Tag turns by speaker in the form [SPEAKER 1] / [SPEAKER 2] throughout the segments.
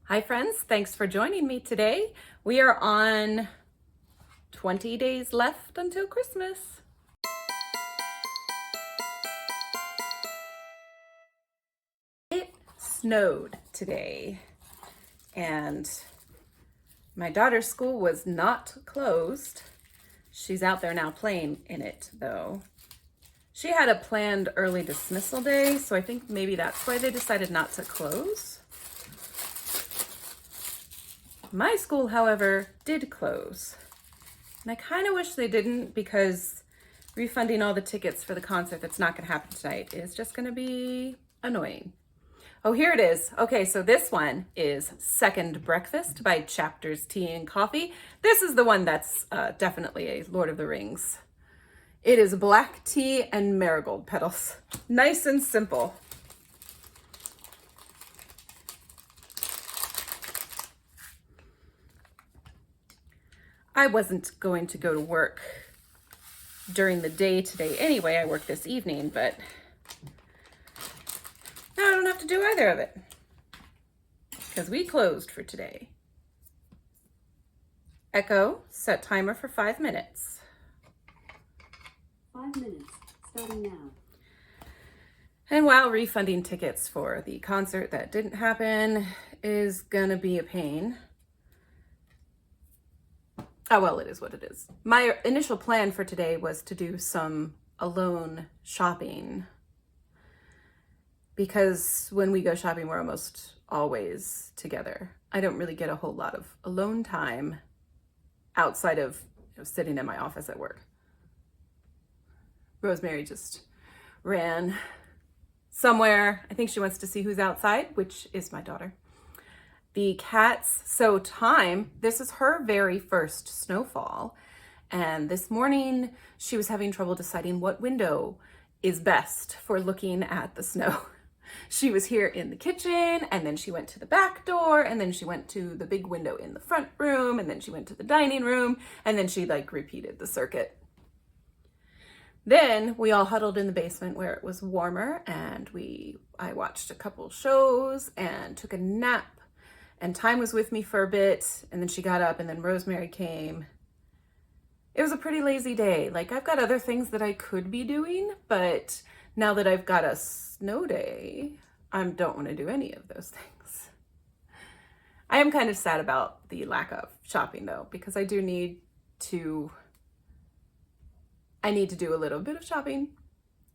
[SPEAKER 1] Hi friends, thanks for joining me today. We are on 20 days left until Christmas. It snowed today and my daughter's school was not closed. She's out there now playing in it though. She had a planned early dismissal day, so I think maybe that's why they decided not to close. My school, however, did close. And I kind of wish they didn't, because refunding all the tickets for the concert that's not going to happen tonight is just going to be annoying. Oh, here it is. Okay, so this one is Second Breakfast by Chapters Tea and Coffee. This is the one that's definitely a Lord of the Rings. It is black tea and marigold petals. Nice and simple. I wasn't going to go to work during the day today anyway. I work this evening, but now I don't have to do either of it because we closed for today. Echo, set timer for 5 minutes.
[SPEAKER 2] 5 minutes, starting now.
[SPEAKER 1] And while refunding tickets for the concert that didn't happen is gonna be a pain. Oh, well, it is what it is. My initial plan for today was to do some alone shopping, because when we go shopping, we're almost always together. I don't really get a whole lot of alone time outside of sitting in my office at work. Rosemary just ran somewhere. I think she wants to see who's outside, which is my daughter. The cats, so Time, this is her very first snowfall. And this morning she was having trouble deciding what window is best for looking at the snow. She was here in the kitchen, and then she went to the back door, and then she went to the big window in the front room, and then she went to the dining room, and then she repeated the circuit. Then we all huddled in the basement where it was warmer, and I watched a couple shows and took a nap, and Time was with me for a bit, and then she got up, and then Rosemary came. It was a pretty lazy day. I've got other things that I could be doing, but now that I've got a snow day, I don't want to do any of those things. I am kind of sad about the lack of shopping though, because I need to do a little bit of shopping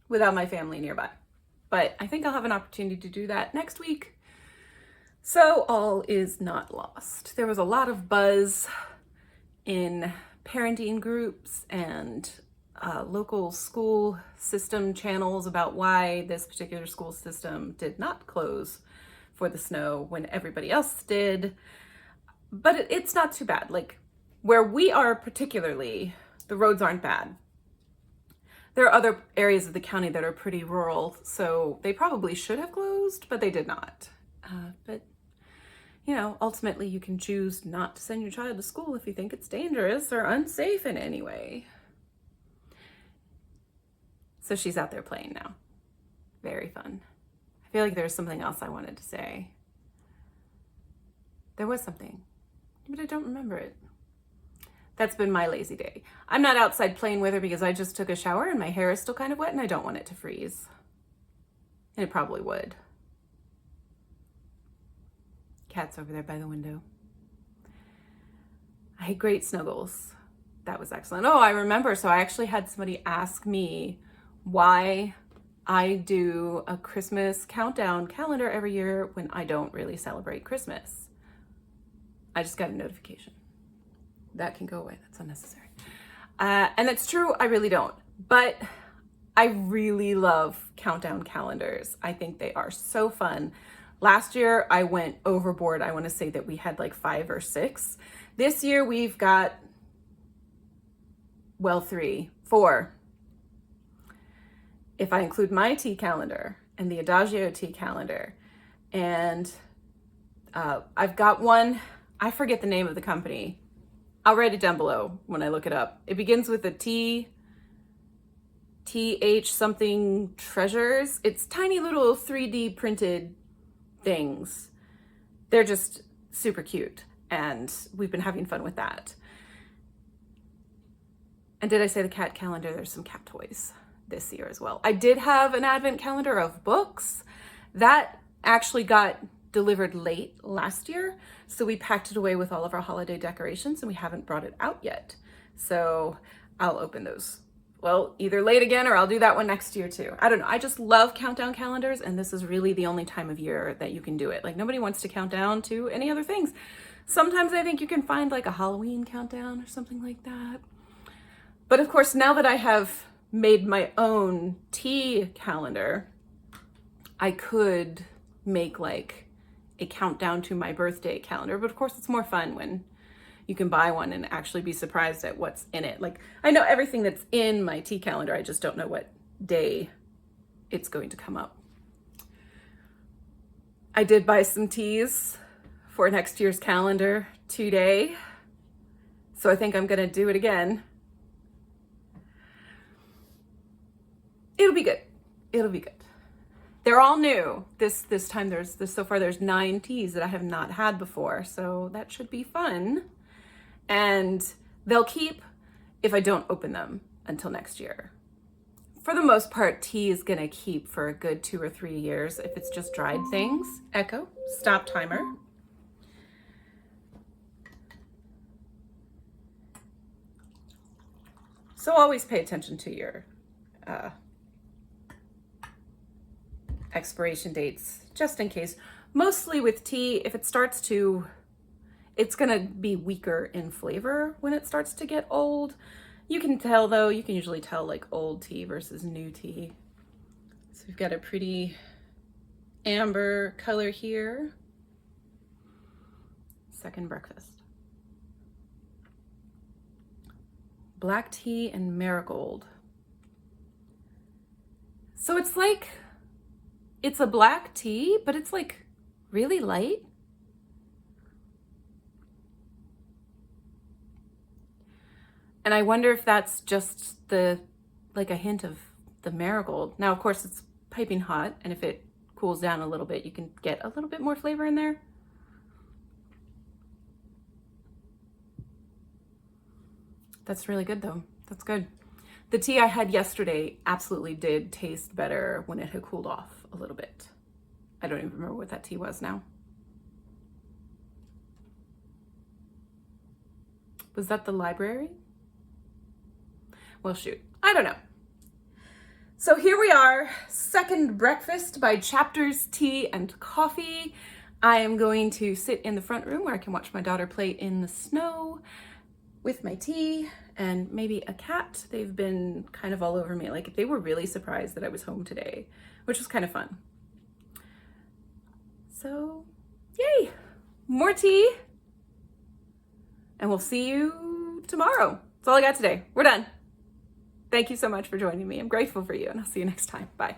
[SPEAKER 1] without my family nearby. But I think I'll have an opportunity to do that next week. So all is not lost. There was a lot of buzz in parenting groups and local school system channels about why this particular school system did not close for the snow when everybody else did. But it's not too bad. Where we are particularly, the roads aren't bad. There are other areas of the county that are pretty rural, so they probably should have closed, but they did not. But ultimately you can choose not to send your child to school if you think it's dangerous or unsafe in any way. So she's out there playing now. Very fun. I feel like there's something else I wanted to say. There was something, but I don't remember it. That's been my lazy day. I'm not outside playing with her because I just took a shower and my hair is still kind of wet and I don't want it to freeze. And it probably would. Cat's over there by the window. I had great snuggles. That was excellent. Oh, I remember. So I actually had somebody ask me why I do a Christmas countdown calendar every year when I don't really celebrate Christmas. I just got a notification. That can go away. That's unnecessary. And it's true, I really don't. But I really love countdown calendars. I think they are so fun. Last year, I went overboard. I want to say that we had 5 or 6. This year, we've got, 3, 4. If I include my tea calendar and the Adagio tea calendar. And I've got one, I forget the name of the company. I'll write it down below when I look it up. It begins with a T, TH something treasures. It's tiny little 3D printed things. They're just super cute, and we've been having fun with that. And did I say the cat calendar? There's some cat toys this year as well. I did have an advent calendar of books. That actually got delivered late last year, so we packed it away with all of our holiday decorations and we haven't brought it out yet. So I'll open those. Well, either late again or I'll do that one next year too. I don't know. I just love countdown calendars, and this is really the only time of year that you can do it. Like, nobody wants to count down to any other things. Sometimes I think you can find like a Halloween countdown or something like that. But of course, now that I have made my own tea calendar, I could make like a countdown to my birthday calendar. But of course, it's more fun when you can buy one and actually be surprised at what's in it. Like, I know everything that's in my tea calendar, I just don't know what day it's going to come up. I did buy some teas for next year's calendar today, so I think I'm gonna do it again. It'll be good. It'll be good. They're all new. This time so far there's 9 teas that I have not had before, so that should be fun. And they'll keep if I don't open them until next year. For the most part, tea is gonna keep for a good 2 or 3 years if it's just dried things. Echo, stop timer. So always pay attention to your expiration dates, just in case. Mostly with tea, if it starts to, it's gonna be weaker in flavor when it starts to get old. You can tell though, you can usually tell like old tea versus new tea. So we've got a pretty amber color here. Second breakfast. Black tea and marigold. So it's like, it's a black tea, but it's like really light. And I wonder if that's just like a hint of the marigold. Now, of course, it's piping hot, and if it cools down a little bit, you can get a little bit more flavor in there. That's really good though. That's good. The tea I had yesterday absolutely did taste better when it had cooled off a little bit. I don't even remember what that tea was now. Was that the library? Well, shoot, I don't know. So here we are, second breakfast by Chapters Tea and Coffee. I am going to sit in the front room where I can watch my daughter play in the snow with my tea and maybe a cat. They've been kind of all over me. Like, they were really surprised that I was home today, which was kind of fun. So, yay, more tea. And we'll see you tomorrow. That's all I got today. We're done. Thank you so much for joining me. I'm grateful for you, and I'll see you next time. Bye.